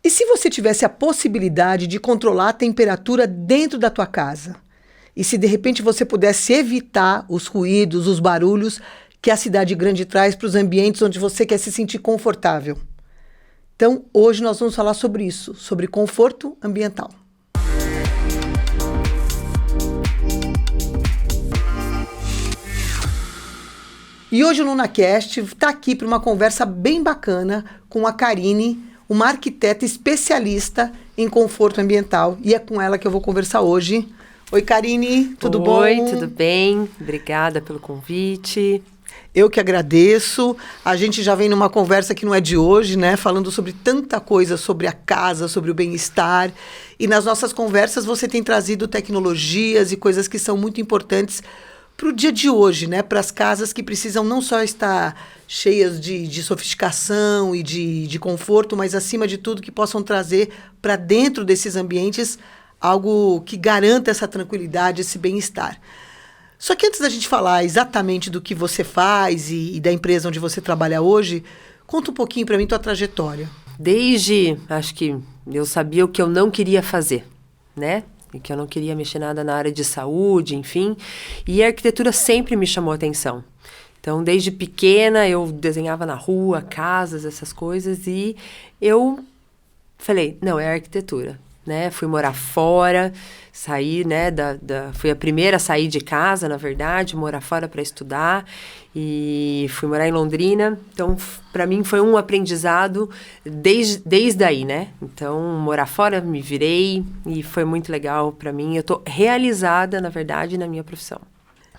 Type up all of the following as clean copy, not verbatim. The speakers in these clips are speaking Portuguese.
E se você tivesse a possibilidade de controlar a temperatura dentro da tua casa? E se de repente você pudesse evitar os ruídos, os barulhos que a cidade grande traz para os ambientes onde você quer se sentir confortável? Então, hoje nós vamos falar sobre isso, sobre conforto ambiental. E hoje o NunaCast está aqui para uma conversa bem bacana com a Karine, uma arquiteta especialista em conforto ambiental. E é com ela que eu vou conversar hoje. Oi, Karine, tudo bom? Oi, tudo bem? Obrigada pelo convite. Eu que agradeço. A gente já vem numa conversa que não é de hoje, né? Falando sobre tanta coisa, sobre a casa, sobre o bem-estar. E nas nossas conversas você tem trazido tecnologias e coisas que são muito importantes para o dia de hoje, né? Para as casas que precisam não só estar cheias de sofisticação e de conforto, mas, acima de tudo, que possam trazer para dentro desses ambientes algo que garanta essa tranquilidade, esse bem-estar. Só que antes da gente falar exatamente do que você faz e da empresa onde você trabalha hoje, conta um pouquinho para mim tua trajetória. Desde, acho que eu sabia o que eu não queria fazer, né? E que eu não queria mexer nada na área de saúde, enfim. E a arquitetura sempre me chamou a atenção. Então, desde pequena, eu desenhava na rua, casas, essas coisas. E eu falei, não, é arquitetura, né? Fui morar fora, saí, né? Fui a primeira a sair de casa, na verdade, morar fora para estudar. E fui morar em Londrina. Então, para mim, foi um aprendizado desde aí, né? Então, morar fora, me virei e foi muito legal para mim. Eu tô realizada, na verdade, na minha profissão.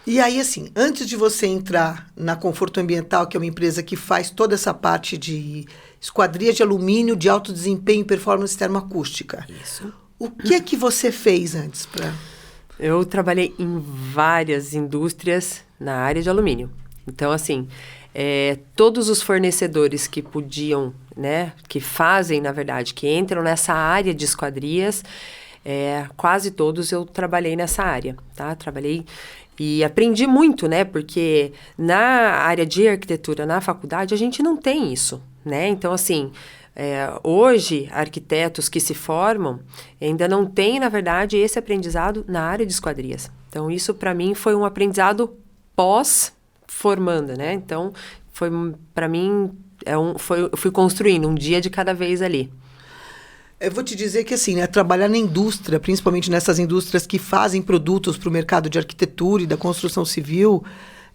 E aí, assim, antes de você entrar na Conforto Ambiental, que é uma empresa que faz toda essa parte de esquadrias de alumínio de alto desempenho e performance termoacústica. Isso. O que é que você fez antes para... Eu trabalhei em várias indústrias na área de alumínio. Então, assim, todos os fornecedores que podiam, né, que fazem, na verdade, que entram nessa área de esquadrias, quase todos eu trabalhei nessa área, tá? Trabalhei e aprendi muito, né? Porque na área de arquitetura, na faculdade, a gente não tem isso, né? Então, assim, hoje, arquitetos que se formam ainda não têm, na verdade, esse aprendizado na área de esquadrias. Então, isso, para mim, foi um aprendizado pós-formando, né? Então, foi, para mim, eu fui construindo um dia de cada vez ali. Eu vou te dizer que, assim, né, trabalhar na indústria, principalmente nessas indústrias que fazem produtos para o mercado de arquitetura e da construção civil,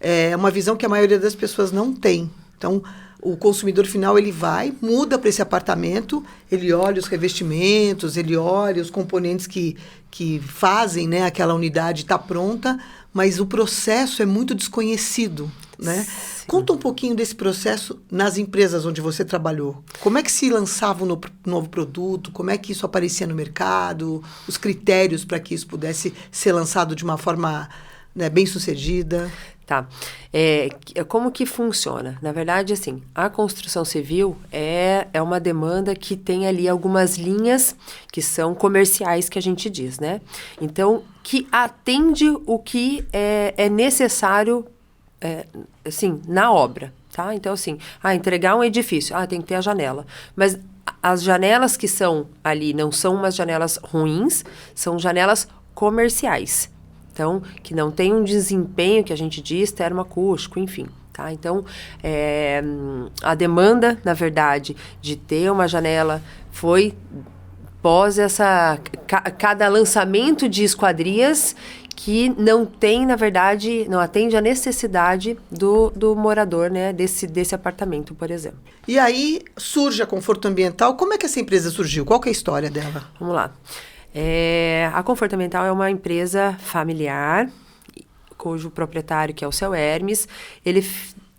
é uma visão que a maioria das pessoas não tem. Então, o consumidor final, ele vai, muda para esse apartamento, ele olha os revestimentos, ele olha os componentes que fazem, né, aquela unidade estar pronta, mas o processo é muito desconhecido, né? Sim. Conta um pouquinho desse processo nas empresas onde você trabalhou. Como é que se lançava um novo produto? Como é que isso aparecia no mercado? Os critérios para que isso pudesse ser lançado de uma forma, né, bem sucedida? Tá. Como que funciona? Na verdade, assim, a construção civil é uma demanda que tem ali algumas linhas que são comerciais, que a gente diz, né? Então, que atende o que é necessário, assim, na obra, tá? Então, assim, entregar um edifício, tem que ter a janela. Mas as janelas que são ali não são umas janelas ruins, são janelas comerciais. Então, que não tem um desempenho, que a gente diz, termoacústico, enfim, tá? Então, a demanda, na verdade, de ter uma janela foi pós cada lançamento de esquadrias que não tem, na verdade, não atende à necessidade do morador, né, desse apartamento, por exemplo. E aí surge a Conforto Ambiental. Como é que essa empresa surgiu? Qual que é a história dela? Vamos lá. A Conforto Ambiental é uma empresa familiar, cujo proprietário, que é o seu Hermes, ele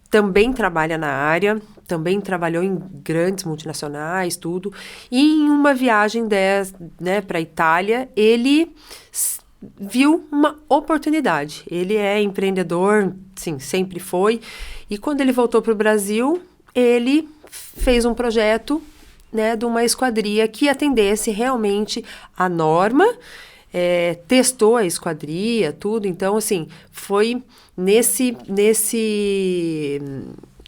também trabalha na área, também trabalhou em grandes multinacionais, tudo. E em uma viagem né, para a Itália, ele viu uma oportunidade. Ele é empreendedor, sim, sempre foi. E quando ele voltou para o Brasil, ele fez um projeto, né, de uma esquadria que atendesse realmente a norma, testou a esquadria, tudo. Então, assim, foi nesse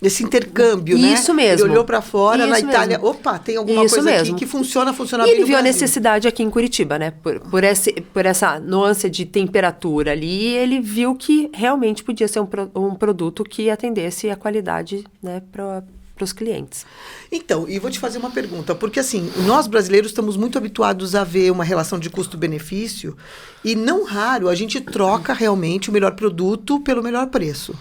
Esse intercâmbio, né? Isso mesmo. Ele olhou para fora, na Itália, mesmo. opa, tem alguma Isso coisa mesmo. aqui que funciona bem no Brasil. E ele viu a necessidade aqui em Curitiba, né? Por essa nuance de temperatura ali, ele viu que realmente podia ser um produto que atendesse a qualidade, né, para os clientes. Então, e vou te fazer uma pergunta, porque assim, nós brasileiros estamos muito habituados a ver uma relação de custo-benefício e não raro a gente troca realmente o melhor produto pelo melhor preço.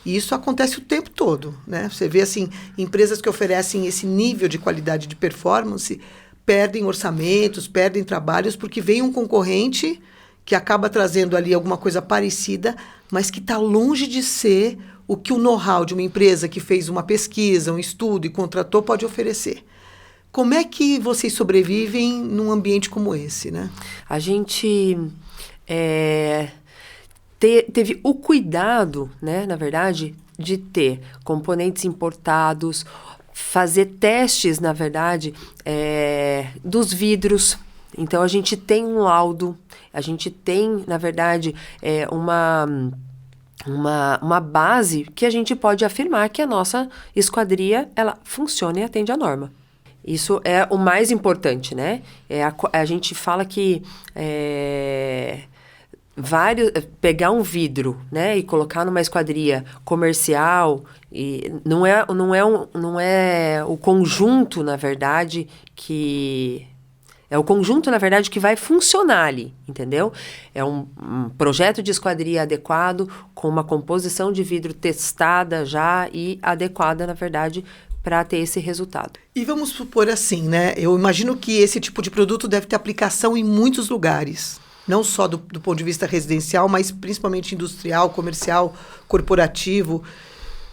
E isso acontece o tempo todo, né? Você vê, assim, empresas que oferecem esse nível de qualidade de performance perdem orçamentos, perdem trabalhos, porque vem um concorrente que acaba trazendo ali alguma coisa parecida, mas que está longe de ser o que o know-how de uma empresa que fez uma pesquisa, um estudo e contratou pode oferecer. Como é que vocês sobrevivem num ambiente como esse, né? A gente teve o cuidado, né, na verdade, de ter componentes importados, fazer testes, na verdade, dos vidros. Então, a gente tem um laudo, a gente tem, na verdade, uma base que a gente pode afirmar que a nossa esquadria, ela funciona e atende à norma. Isso é o mais importante, né? A gente fala que pegar um vidro, né, e colocar numa esquadria comercial, e não é o conjunto, na verdade, que... É o conjunto, na verdade, que vai funcionar ali, entendeu? É um projeto de esquadria adequado, com uma composição de vidro testada já e adequada, na verdade, para ter esse resultado. E vamos supor assim, né? Eu imagino que esse tipo de produto deve ter aplicação em muitos lugares. Não só do ponto de vista residencial, mas principalmente industrial, comercial, corporativo.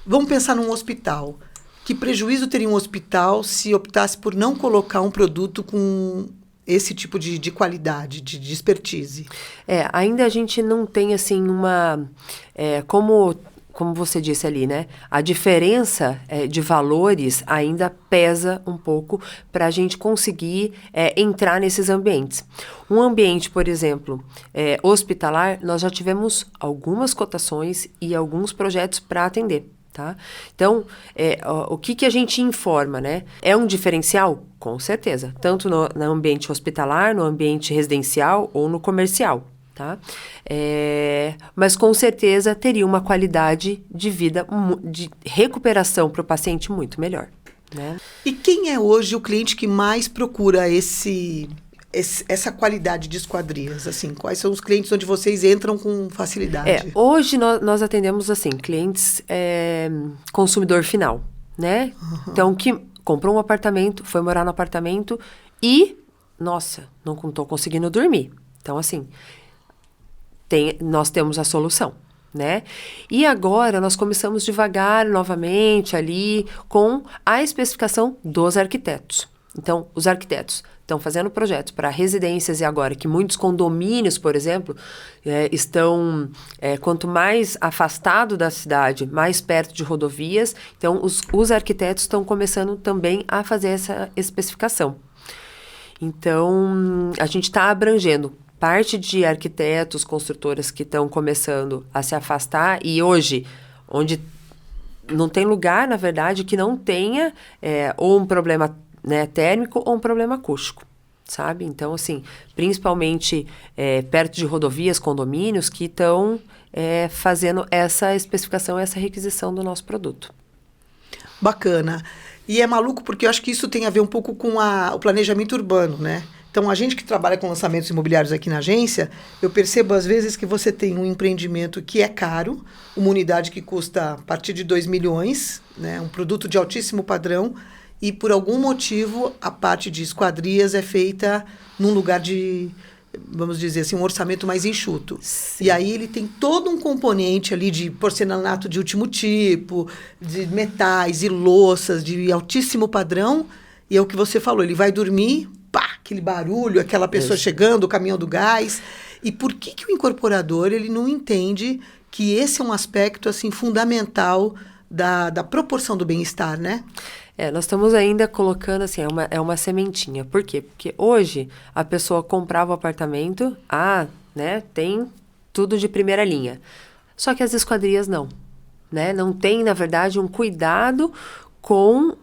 Vamos pensar num hospital. Que prejuízo teria um hospital se optasse por não colocar um produto com esse tipo de qualidade, de expertise? Ainda a gente não tem, assim, como você disse ali, né? A diferença de valores ainda pesa um pouco para a gente conseguir entrar nesses ambientes. Um ambiente, por exemplo, hospitalar, nós já tivemos algumas cotações e alguns projetos para atender. Tá? Então, o que a gente informa, né? É um diferencial? Com certeza. Tanto no ambiente hospitalar, no ambiente residencial ou no comercial. Tá? Mas com certeza teria uma qualidade de vida, de recuperação para o paciente muito melhor. Né? E quem é hoje o cliente que mais procura essa qualidade de esquadrias? Assim, quais são os clientes onde vocês entram com facilidade? Hoje nós atendemos assim, clientes consumidor final, né? Uhum. Então, que comprou um apartamento, foi morar no apartamento e, nossa, não estou conseguindo dormir. Então, assim, nós temos a solução, né? E agora nós começamos devagar novamente ali com a especificação dos arquitetos. Então, os arquitetos estão fazendo projetos para residências e agora que muitos condomínios, por exemplo, estão, quanto mais afastado da cidade, mais perto de rodovias. Então, os arquitetos estão começando também a fazer essa especificação. Então, a gente está abrangendo parte de arquitetos, construtoras que estão começando a se afastar e hoje, onde não tem lugar, na verdade, que não tenha ou um problema, né, térmico ou um problema acústico, sabe? Então, assim, principalmente perto de rodovias, condomínios que estão fazendo essa especificação, essa requisição do nosso produto. Bacana. E é maluco porque eu acho que isso tem a ver um pouco com o planejamento urbano, né? Então, a gente que trabalha com lançamentos imobiliários aqui na agência, eu percebo às vezes que você tem um empreendimento que é caro, uma unidade que custa a partir de 2 milhões, né? Um produto de altíssimo padrão, e por algum motivo a parte de esquadrias é feita num lugar de, vamos dizer assim, um orçamento mais enxuto. Sim. E aí ele tem todo um componente ali de porcelanato de último tipo, de metais e louças de altíssimo padrão, e é o que você falou, ele vai dormir, pá, aquele barulho, aquela pessoa chegando, o caminhão do gás. E por que o incorporador ele não entende que esse é um aspecto assim fundamental da proporção do bem-estar, né? Nós estamos ainda colocando, assim, uma sementinha. Por quê? Porque hoje a pessoa comprava o apartamento, né, tem tudo de primeira linha. Só que as esquadrias não. né? Não tem, na verdade, um cuidado com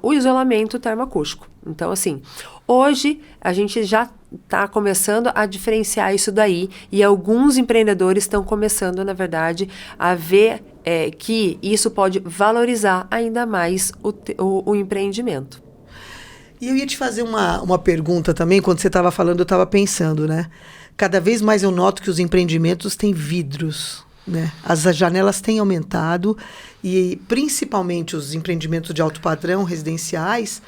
o isolamento termoacústico. Então, assim, hoje a gente já está começando a diferenciar isso daí e alguns empreendedores estão começando, na verdade, a ver que isso pode valorizar ainda mais o empreendimento. E eu ia te fazer uma pergunta também, quando você estava falando, eu estava pensando, né? Cada vez mais eu noto que os empreendimentos têm vidros, né? As janelas têm aumentado e principalmente os empreendimentos de alto padrão residenciais,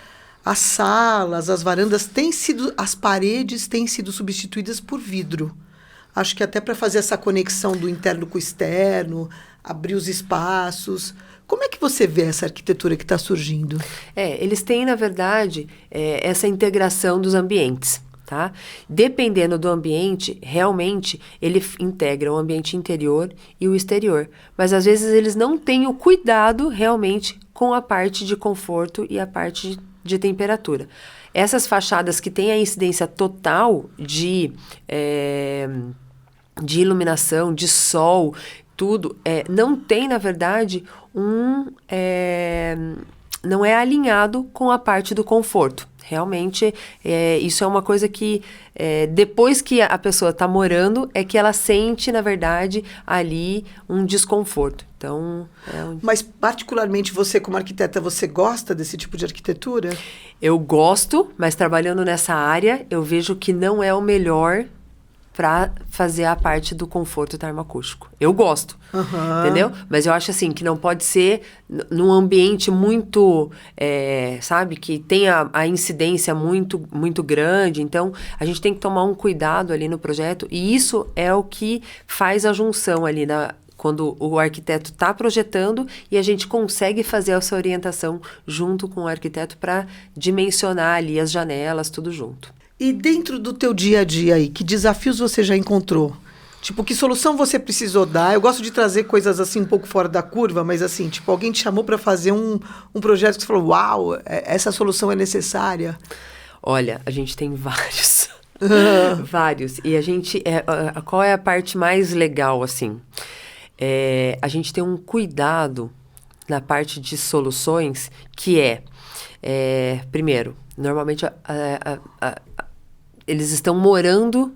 as salas, as varandas as paredes têm sido substituídas por vidro. Acho que até para fazer essa conexão do interno com o externo, abrir os espaços. Como é que você vê essa arquitetura que está surgindo? Eles têm, na verdade, essa integração dos ambientes. Tá? Dependendo do ambiente, realmente, ele integra o ambiente interior e o exterior. Mas, às vezes, eles não têm o cuidado, realmente, com a parte de conforto e a parte de temperatura. Essas fachadas que têm a incidência total de iluminação, de sol, tudo, não tem, na verdade, não é alinhado com a parte do conforto. Realmente, isso é uma coisa que, depois que a pessoa está morando, é que ela sente, na verdade, ali um desconforto. Então, Mas, particularmente, você como arquiteta, você gosta desse tipo de arquitetura? Eu gosto, mas trabalhando nessa área, eu vejo que não é o melhor para fazer a parte do conforto termoacústico. Eu gosto, entendeu? Mas eu acho assim, que não pode ser num ambiente muito, sabe, que tenha a incidência muito, muito grande. Então, a gente tem que tomar um cuidado ali no projeto. E isso é o que faz a junção ali quando o arquiteto está projetando e a gente consegue fazer essa orientação junto com o arquiteto para dimensionar ali as janelas, tudo junto. E dentro do teu dia a dia aí, que desafios você já encontrou? Tipo, que solução você precisou dar? Eu gosto de trazer coisas assim um pouco fora da curva, mas assim, tipo, alguém te chamou para fazer um projeto que você falou, uau, essa solução é necessária? Olha, a gente tem vários. Vários. E a gente, qual é a parte mais legal, assim? A gente tem um cuidado na parte de soluções que primeiro, normalmente eles estão morando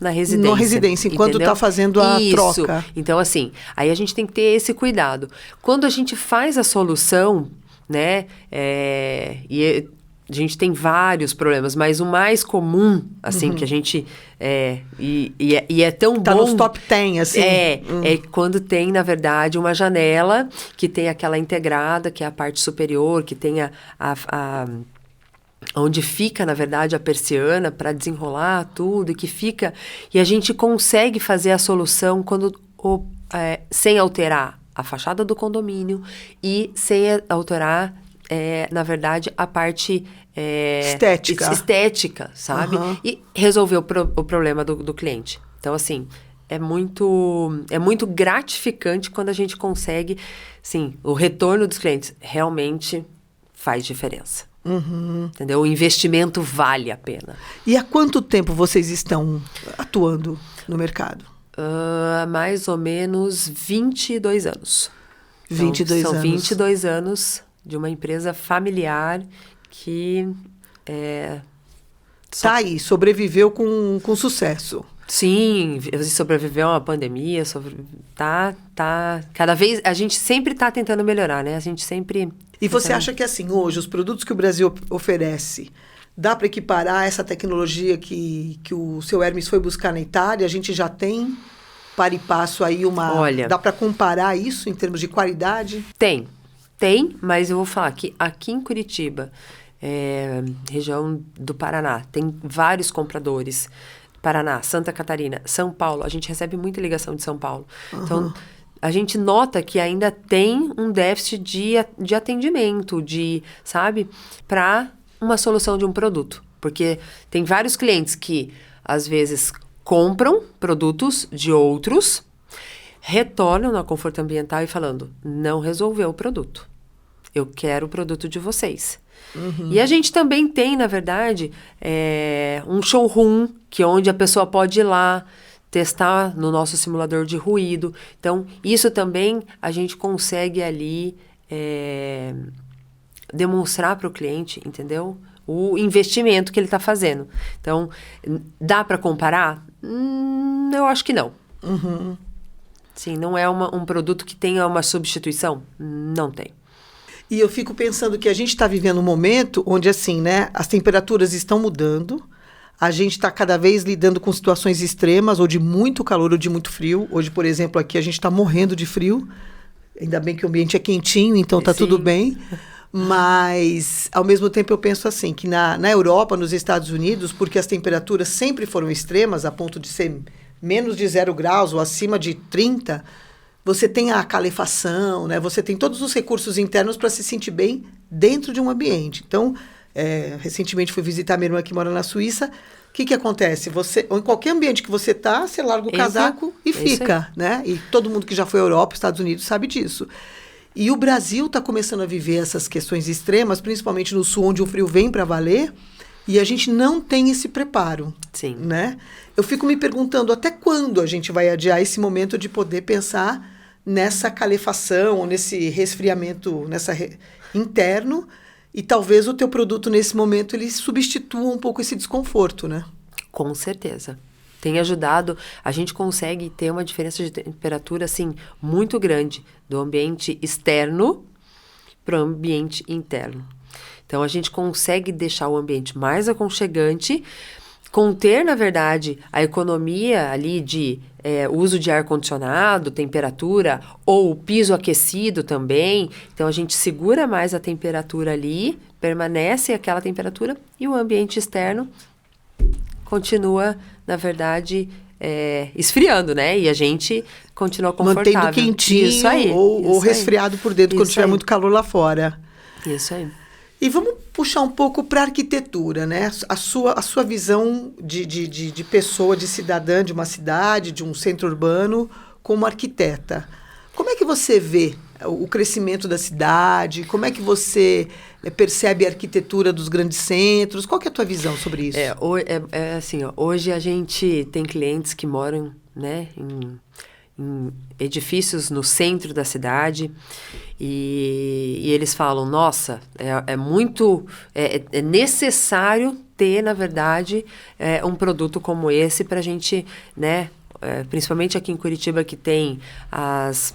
na residência. Na residência, enquanto está fazendo a troca. Então, assim, aí a gente tem que ter esse cuidado. Quando a gente faz a solução, né, e a gente tem vários problemas, mas o mais comum, assim, que a gente... E é tão tá bom... Tá nos top 10, assim. É quando tem, na verdade, uma janela que tem aquela integrada, que é a parte superior, que tem onde fica, na verdade, a persiana para desenrolar tudo, e a gente consegue fazer a solução sem alterar a fachada do condomínio e sem alterar, na verdade, a parte estética, sabe? E resolver o problema do cliente. Então, assim, é muito gratificante quando a gente consegue, sim, o retorno dos clientes realmente faz diferença. Entendeu? O investimento vale a pena. E há quanto tempo vocês estão atuando no mercado? Mais ou menos 22 anos. 22 anos. São 22 anos de uma empresa familiar que... aí, sobreviveu com sucesso. Sim, sobreviveu a uma pandemia, cada vez, a gente sempre está tentando melhorar, né? A gente sempre... E você acha que, assim, hoje, os produtos que o Brasil oferece, dá para equiparar essa tecnologia que o seu Hermes foi buscar na Itália? A gente já tem, para e passo aí, Olha, dá para comparar isso em termos de qualidade? Tem, mas eu vou falar que aqui em Curitiba, região do Paraná, tem vários compradores. Paraná, Santa Catarina, São Paulo, a gente recebe muita ligação de São Paulo. Então, a gente nota que ainda tem um déficit de atendimento, sabe, para uma solução de um produto. Porque tem vários clientes que, às vezes, compram produtos de outros, retornam na Conforto Ambiental e falando, não resolveu o produto. Eu quero o produto de vocês. E a gente também tem, na verdade, um showroom, onde a pessoa pode ir lá, testar no nosso simulador de ruído. Então, isso também a gente consegue ali demonstrar para o cliente, entendeu? O investimento que ele está fazendo. Então, dá para comparar? Eu acho que não. Uhum. Sim, não é um produto que tenha uma substituição? Não tem. E eu fico pensando que a gente está vivendo um momento onde, assim, né, as temperaturas estão mudando, a gente está cada vez lidando com situações extremas, ou de muito calor ou de muito frio. Hoje, por exemplo, aqui a gente está morrendo de frio. Ainda bem que o ambiente é quentinho, então está tudo bem. Mas, ao mesmo tempo, eu penso assim, que na Europa, nos Estados Unidos, porque as temperaturas sempre foram extremas, a ponto de ser menos de 0 graus ou acima de 30, você tem a calefação, né? Você tem todos os recursos internos para se sentir bem dentro de um ambiente. Então, recentemente fui visitar minha irmã que mora na Suíça. O que acontece? Em qualquer ambiente que você está, você larga o casaco e fica, né? E todo mundo que já foi à Europa, Estados Unidos, sabe disso. E o Brasil está começando a viver essas questões extremas, principalmente no sul, onde o frio vem para valer, e a gente não tem esse preparo. Sim. Né? Eu fico me perguntando até quando a gente vai adiar esse momento de poder pensar nessa calefação, nesse resfriamento interno, e talvez o teu produto, nesse momento, ele substitua um pouco esse desconforto, né? Com certeza. Tem ajudado, a gente consegue ter uma diferença de temperatura, assim, muito grande do ambiente externo para o ambiente interno. Então, a gente consegue deixar o ambiente mais aconchegante, conter, na verdade, a economia ali de uso de ar-condicionado, temperatura, ou piso aquecido também. Então, a gente segura mais a temperatura ali, permanece aquela temperatura, e o ambiente externo continua, na verdade, esfriando, né? E a gente continua confortável. Mantendo quentinho, isso aí, ou resfriado por dentro quando tiver muito calor lá fora. Isso aí. E vamos puxar um pouco para a arquitetura, né? A sua visão de pessoa, de cidadã de uma cidade, de um centro urbano, como arquiteta. Como é que você vê o crescimento da cidade? Como é que você percebe a arquitetura dos grandes centros? Qual que é a tua visão sobre isso? Assim, hoje a gente tem clientes que moram, né, em edifícios no centro da cidade e eles falam, nossa, é necessário ter, na verdade, um produto como esse para a gente, né, principalmente aqui em Curitiba, que tem as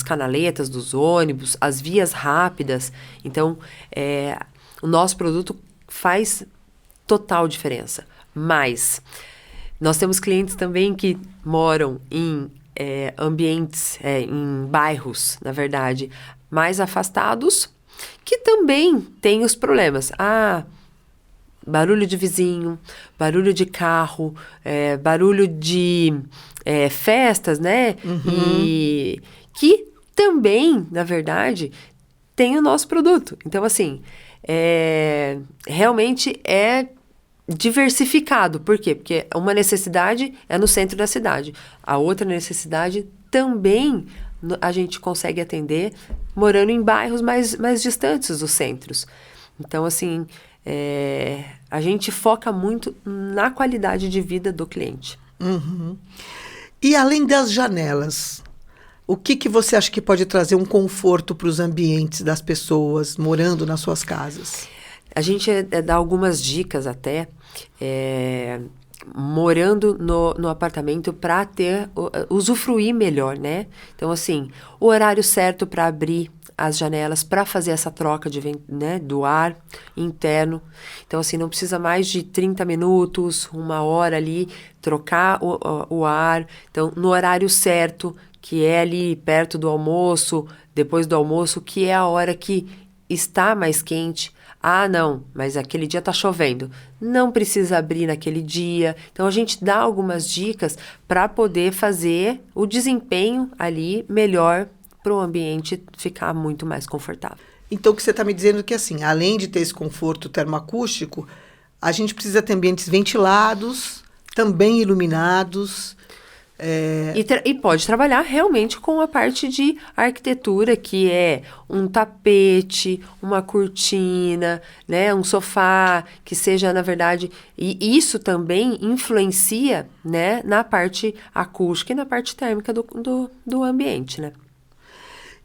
canaletas dos ônibus, as vias rápidas. Então, o nosso produto faz total diferença. Mas nós temos clientes também que moram em ambientes, em bairros, na verdade, mais afastados, que também têm os problemas. Barulho de vizinho, barulho de carro, barulho de festas, né? Uhum. E que também, na verdade, tem o nosso produto. Então, assim, realmente é diversificado. Por quê? Porque uma necessidade é no centro da cidade. A outra necessidade também a gente consegue atender morando em bairros mais distantes dos centros. Então, assim, a gente foca muito na qualidade de vida do cliente. Uhum. E além das janelas, o que você acha que pode trazer um conforto para os ambientes das pessoas morando nas suas casas? A gente dá algumas dicas até, morando no apartamento para usufruir melhor, né? Então, assim, o horário certo para abrir as janelas, para fazer essa troca do ar interno. Então, assim, não precisa mais de 30 minutos, 1 hora ali, trocar o ar. Então, no horário certo, que é ali perto do almoço, depois do almoço, que é a hora que está mais quente. Não, mas aquele dia está chovendo. Não precisa abrir naquele dia. Então, a gente dá algumas dicas para poder fazer o desempenho ali melhor para o ambiente ficar muito mais confortável. Então, o que você está me dizendo é que, assim, além de ter esse conforto termoacústico, a gente precisa ter ambientes ventilados, também iluminados. E pode trabalhar realmente com a parte de arquitetura, que é um tapete, uma cortina, né, um sofá, que seja, na verdade... E isso também influencia, né, na parte acústica e na parte térmica do ambiente, né?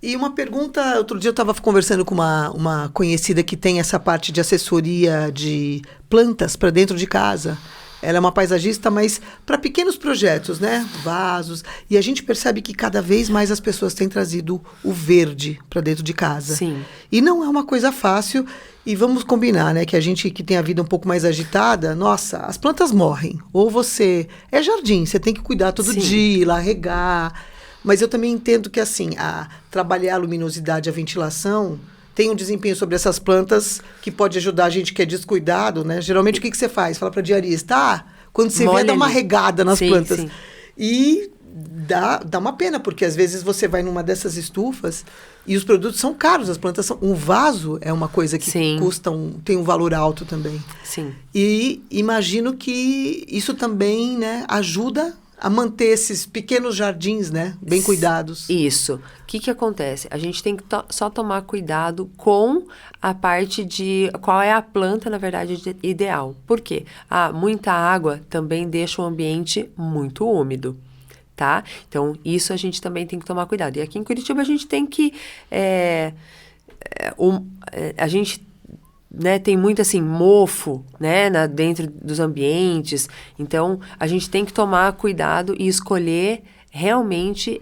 E uma pergunta, outro dia eu estava conversando com uma conhecida que tem essa parte de assessoria de plantas para dentro de casa. Ela é uma paisagista, mas para pequenos projetos, né? Vasos. E a gente percebe que cada vez mais as pessoas têm trazido o verde para dentro de casa. Sim. E não é uma coisa fácil. E vamos combinar, né? Que a gente que tem a vida um pouco mais agitada, nossa, as plantas morrem. Ou você... É jardim, você tem que cuidar todo dia, ir lá regar. Mas eu também entendo que, assim, trabalhar a luminosidade, a ventilação... tem um desempenho sobre essas plantas que pode ajudar a gente que é descuidado, né? Geralmente, o que você faz? Fala para a diarista, quando você vê, dá uma regada nas plantas. Sim. E dá uma pena, porque às vezes você vai numa dessas estufas e os produtos são caros, as plantas são... Um vaso é uma coisa que custa tem um valor alto também. Sim. E imagino que isso também, né, ajuda a manter esses pequenos jardins, né, bem cuidados. Isso. O que acontece? A gente tem que só tomar cuidado com a parte de qual é a planta, na verdade, ideal. Por quê? Muita água também deixa o ambiente muito úmido, tá? Então, isso a gente também tem que tomar cuidado. E aqui em Curitiba a gente tem que... a gente... né, tem muito assim, mofo, né, dentro dos ambientes. Então, a gente tem que tomar cuidado e escolher realmente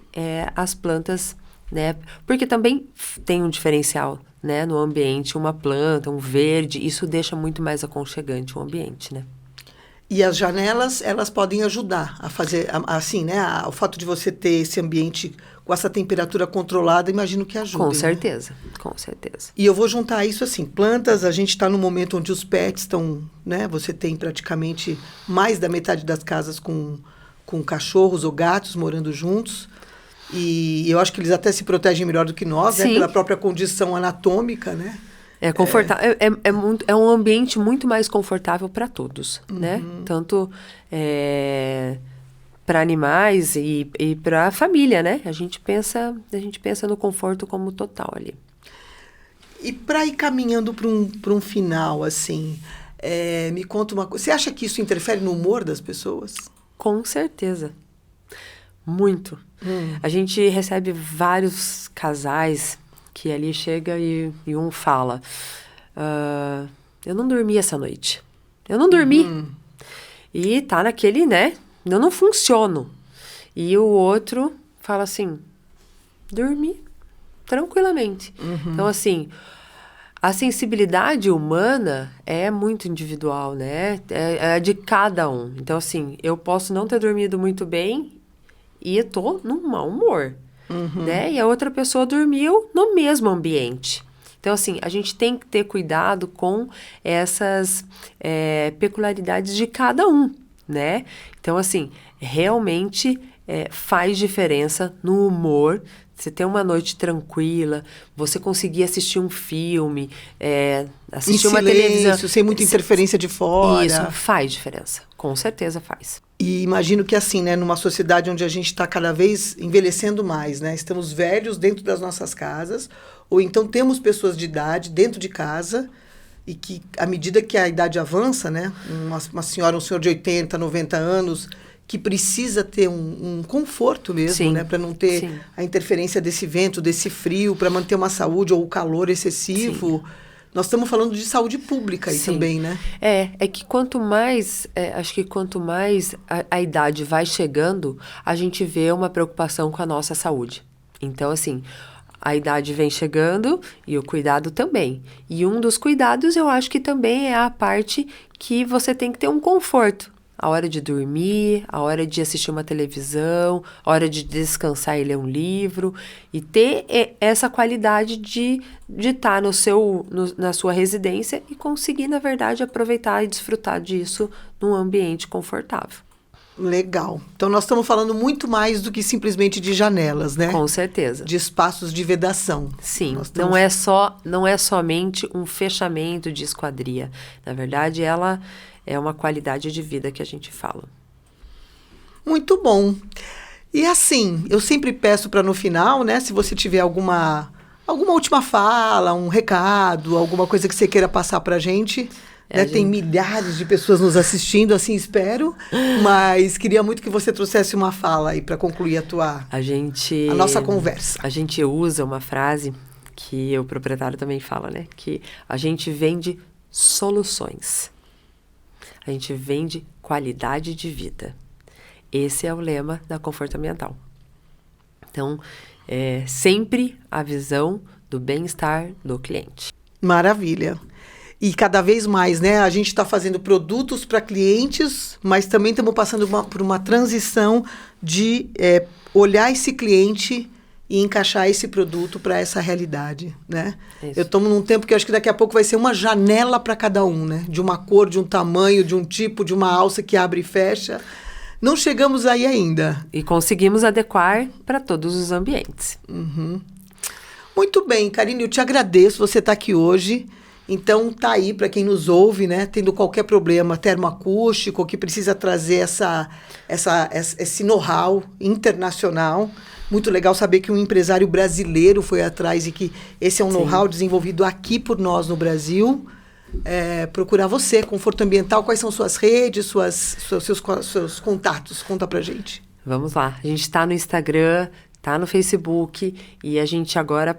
as plantas, né, porque também tem um diferencial, né, no ambiente, uma planta, um verde, isso deixa muito mais aconchegante o ambiente, né. E as janelas, elas podem ajudar a fazer, assim, né, o fato de você ter esse ambiente com essa temperatura controlada, imagino que ajude. Com certeza, né? Com certeza. E eu vou juntar isso assim, plantas, a gente está no momento onde os pets estão, né, você tem praticamente mais da metade das casas com cachorros ou gatos morando juntos, e eu acho que eles até se protegem melhor do que nós, né, pela própria condição anatômica, né? É confortável, é um ambiente muito mais confortável para todos, né? Tanto para animais e para a família, né? A gente pensa no conforto como total ali. E para ir caminhando para um final, assim, me conta uma coisa. Você acha que isso interfere no humor das pessoas? Com certeza. Muito. A gente recebe vários casais que ali chega e um fala, eu não dormi essa noite. Eu não dormi. E tá naquele, né? Eu não funciono. E o outro fala assim, dormi tranquilamente. Então, assim, a sensibilidade humana é muito individual, né? É de cada um. Então, assim, eu posso não ter dormido muito bem e eu tô num mau humor. Né? E a outra pessoa dormiu no mesmo ambiente. Então, assim, a gente tem que ter cuidado com essas peculiaridades de cada um, né? Então, assim, realmente faz diferença no humor. Você ter uma noite tranquila, você conseguir assistir um filme, assistir uma televisão... sem muita interferência de fora. Isso, faz diferença. Com certeza faz. E imagino que assim, né, numa sociedade onde a gente está cada vez envelhecendo mais, né? Estamos velhos dentro das nossas casas, ou então temos pessoas de idade dentro de casa, e que, à medida que a idade avança, né? Uma senhora, um senhor de 80, 90 anos... que precisa ter um conforto mesmo, né? Para não ter a interferência desse vento, desse frio, para manter uma saúde ou o calor excessivo. Nós estamos falando de saúde pública aí também, né? É que quanto mais, acho que quanto mais a idade vai chegando, a gente vê uma preocupação com a nossa saúde. Então, assim, a idade vem chegando e o cuidado também. E um dos cuidados, eu acho que também é a parte que você tem que ter um conforto. A hora de dormir, a hora de assistir uma televisão, a hora de descansar e ler um livro. E ter essa qualidade de estar na sua residência e conseguir, na verdade, aproveitar e desfrutar disso num ambiente confortável. Legal. Então, nós estamos falando muito mais do que simplesmente de janelas, né? Com certeza. De espaços de vedação. Sim, não é somente um fechamento de esquadria. Na verdade, ela... é uma qualidade de vida que a gente fala. Muito bom. E assim, eu sempre peço para no final, né, se você tiver alguma última fala, um recado, alguma coisa que você queira passar para a gente. Né? Tem milhares de pessoas nos assistindo, assim espero, mas queria muito que você trouxesse uma fala aí para concluir a nossa conversa. A gente usa uma frase que o proprietário também fala, né? Que a gente vende soluções. A gente vende qualidade de vida. Esse é o lema da Conforto Ambiental. Então, sempre a visão do bem-estar do cliente. Maravilha. E cada vez mais, né? A gente está fazendo produtos para clientes, mas também estamos passando por uma transição de olhar esse cliente e encaixar esse produto para essa realidade, né? Isso. Eu estou num tempo que eu acho que daqui a pouco vai ser uma janela para cada um, né? De uma cor, de um tamanho, de um tipo, de uma alça que abre e fecha. Não chegamos aí ainda. E conseguimos adequar para todos os ambientes. Uhum. Muito bem, Karine, eu te agradeço você estar aqui hoje. Então, tá aí para quem nos ouve, né? Tendo qualquer problema termoacústico, que precisa trazer esse know-how internacional. Muito legal saber que um empresário brasileiro foi atrás e que esse é um know-how desenvolvido aqui por nós no Brasil. Procurar você, Conforto Ambiental, quais são suas redes, seus contatos? Conta pra gente. Vamos lá. A gente está no Instagram, tá no Facebook e a gente agora,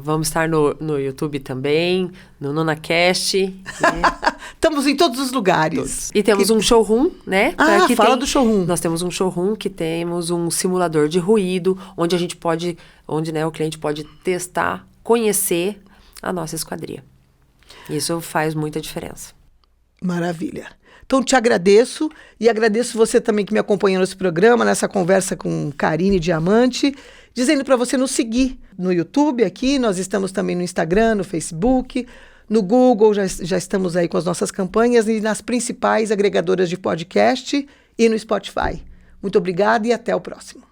vamos estar no YouTube também, no NunaCast. Né? Estamos em todos os lugares. Todos. E temos um showroom, né? Fala do showroom. Nós temos um showroom que temos um simulador de ruído, onde né, o cliente pode testar, conhecer a nossa esquadria. Isso faz muita diferença. Maravilha. Então, te agradeço e agradeço você também que me acompanhou nesse programa, nessa conversa com Karine Diamante, dizendo para você nos seguir no YouTube aqui, nós estamos também no Instagram, no Facebook, no Google, já estamos aí com as nossas campanhas e nas principais agregadoras de podcast e no Spotify. Muito obrigada e até o próximo.